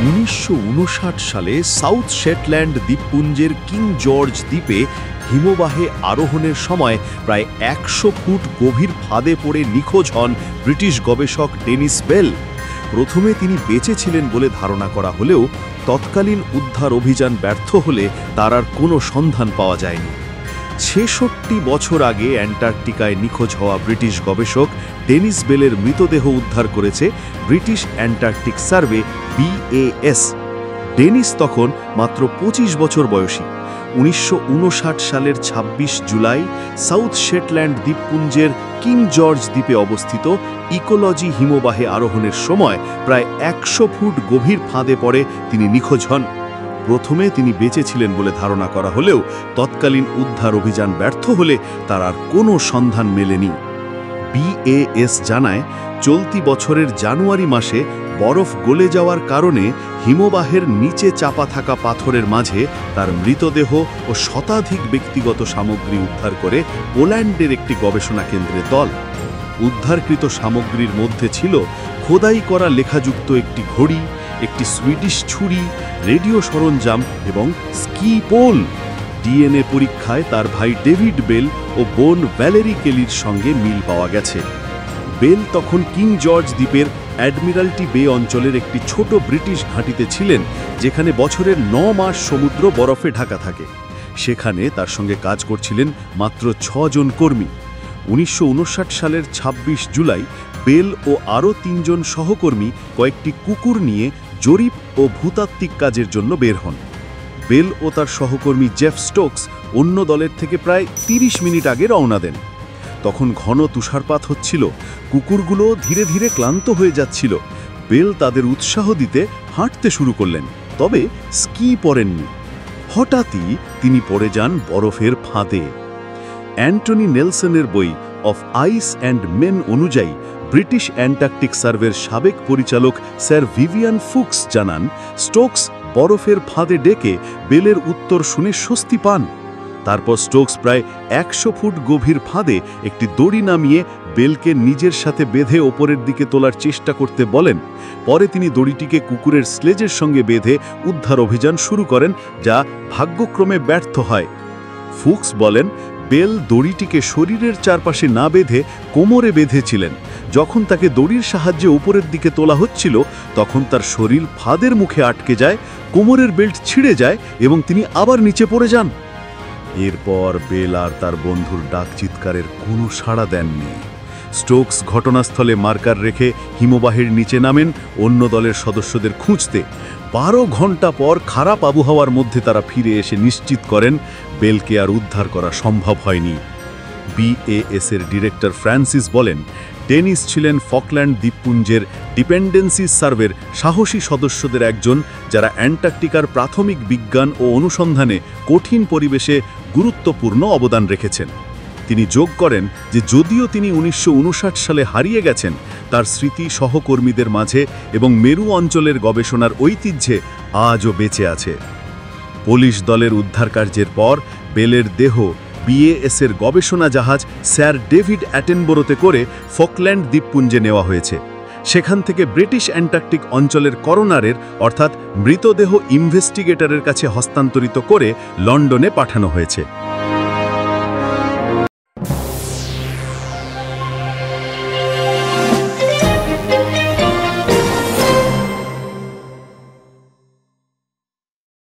1959 সালে south Shetland দ্বীপপুঞ্জের King George দ্বীপে হিমবাহে আরোহণের সময় প্রায় 100 ফুট গভীর ফাঁদে পড়ে নিখোঁজ হন ব্রিটিশ গবেষক ডেনিস বেল। প্রথমে তিনি বেঁচে ছিলেন বলে ধারণা করা হলেও তৎকালীন উদ্ধার অভিযান ব্যর্থ হলে তার আর কোনো সন্ধান পাওয়া যায়নি। 66 বছর আগে অ্যান্টার্কটিকায় নিখোঁজ হওয়া ব্রিটিশ গবেষক ডেনিস বেলের মৃতদেহ উদ্ধার করেছে British Antarctic Survey BAS। Dennis তখন মাত্র 25 বছর বয়সী। 1959 সালের 26 জুলাই সাউথ শেটল্যান্ড দ্বীপপুঞ্জের কিং জর্জ দ্বীপে অবস্থিত ইকোলজি হিমবাহে আরোহণের সময় প্রায় 100 ফুট গভীর ফাঁদে পড়ে তিনি নিখোঁজ হন। প্রথমে তিনি বেঁচে ছিলেন বলে ধারণা করা হলেও তৎকালীন উদ্ধার অভিযান ব্যর্থ হলে তার আর কোনো সন্ধান মেলেনি। BAS জানায়, চলতি বছরের জানুয়ারি মাসে বরফ গলে যাওয়ার কারণে হিমবাহের নিচে চাপা থাকা পাথরের মাঝে তার মৃতদেহ ও শতাধিক ব্যক্তিগত সামগ্রী উদ্ধার করে পোল্যান্ডের একটি গবেষণা কেন্দ্রের দল। উদ্ধারকৃত সামগ্রীর মধ্যে ছিল খোদাই করা লেখাযুক্ত একটি ঘড়ি, একটি সুইডিশ ছুরি, রেডিও সরঞ্জাম এবং স্কি পোল। DNA পরীক্ষায় তার ভাই ডেভিড বেল ও বোন ভ্যালেরি কেলির সঙ্গে মিল পাওয়া গেছে। বেল তখন কিং জর্জ দ্বীপের অ্যাডমিরাল্টি বে অঞ্চলের একটি ছোট ব্রিটিশ ঘাঁটিতে ছিলেন, যেখানে বছরের 9 মাস সমুদ্র বরফে ঢাকা থাকে। সেখানে তার সঙ্গে কাজ করছিলেন মাত্র 6 জন কর্মী। 1959 সালের 26 জুলাই বেল ও আরও 3 জন সহকর্মী কয়েকটি কুকুর নিয়ে জরিপ ও ভূতাত্ত্বিক কাজের জন্য বের হন। বেল ও তার সহকর্মী জেফ স্টোকস অন্য দলের থেকে প্রায় 30 মিনিট আগে রওনা দেন। তখন ঘন তুষারপাত হচ্ছিল, কুকুরগুলো ধীরে ধীরে ক্লান্ত হয়ে যাচ্ছিল। বেল তাদের উৎসাহ দিতে হাঁটতে শুরু করলেন, তবে স্কি পরেননি। হঠাৎই তিনি পড়ে যান বরফের ফাঁদে। অ্যান্টনি নেলসনের বই অফ আইস অ্যান্ড মেন অনুযায়ী ব্রিটিশ অ্যান্টার্কটিক সার্ভের সাবেক পরিচালক স্যার ভিভিয়ান ফুক্স জানান, স্টোকস বরফের ফাঁদে ডেকে বেলের উত্তর শুনে স্বস্তি পান। তারপর স্টোকস প্রায় 100 ফুট গভীর ফাঁদে একটি দড়ি নামিয়ে বেলকে নিজের সাথে বেঁধে ওপরের দিকে তোলার চেষ্টা করতে বলেন। পরে তিনি দড়িটিকে কুকুরের স্লেজের সঙ্গে বেঁধে উদ্ধার অভিযান শুরু করেন, যা ভাগ্যক্রমে ব্যর্থ হয়। ফুক্স বলেন, বেল দড়িটিকে শরীরের চারপাশে না বেঁধে কোমরে বেঁধেছিলেন। যখন তাকে দড়ির সাহায্যে উপরের দিকে তোলা হচ্ছিল, তখন তার শরীর ফাঁদের মুখে আটকে যায়, কোমরের বেল্ট ছিঁড়ে যায় এবং তিনি আবার নিচে পড়ে যান। এরপর বেল আর তার বন্ধুর ডাক চিৎকারের কোনো সাড়া দেননি। স্টোকস ঘটনাস্থলে মার্কার রেখে হিমবাহের নিচে নামেন অন্য দলের সদস্যদের খুঁজতে। 12 ঘন্টা পর খারাপ আবহাওয়ার মধ্যে তারা ফিরে এসে নিশ্চিত করেন বেলকে আর উদ্ধার করা সম্ভব হয়নি। BAS এর ডিরেক্টর ফ্রান্সিস বলেন, ডেনিস ছিলেন ফকল্যান্ড দ্বীপপুঞ্জের ডিপেন্ডেন্সি সার্ভের সাহসী সদস্যদের একজন, যারা অ্যান্টার্কটিকার প্রাথমিক বিজ্ঞান ও অনুসন্ধানে কঠিন পরিবেশে গুরুত্বপূর্ণ অবদান রেখেছেন। তিনি যোগ করেন যে যদিও তিনি 1959 সালে হারিয়ে গেছেন, তার স্মৃতি সহকর্মীদের মাঝে এবং মেরু অঞ্চলের গবেষণার ঐতিহ্যে আজও বেঁচে আছে। পুলিশ দলের উদ্ধার কার্যের পর বেলের দেহ BAS এর গবেষণা জাহাজ স্যার ডেভিড অ্যাটেনবোরোতে করে ফকল্যান্ড দ্বীপপুঞ্জে নেওয়া হয়েছে। সেখান থেকে ব্রিটিশ অ্যান্টার্কটিক অঞ্চলের করোনারের অর্থাৎ মৃতদেহ ইনভেস্টিগেটরের কাছে হস্তান্তরিত করে লন্ডনে পাঠানো হয়েছে।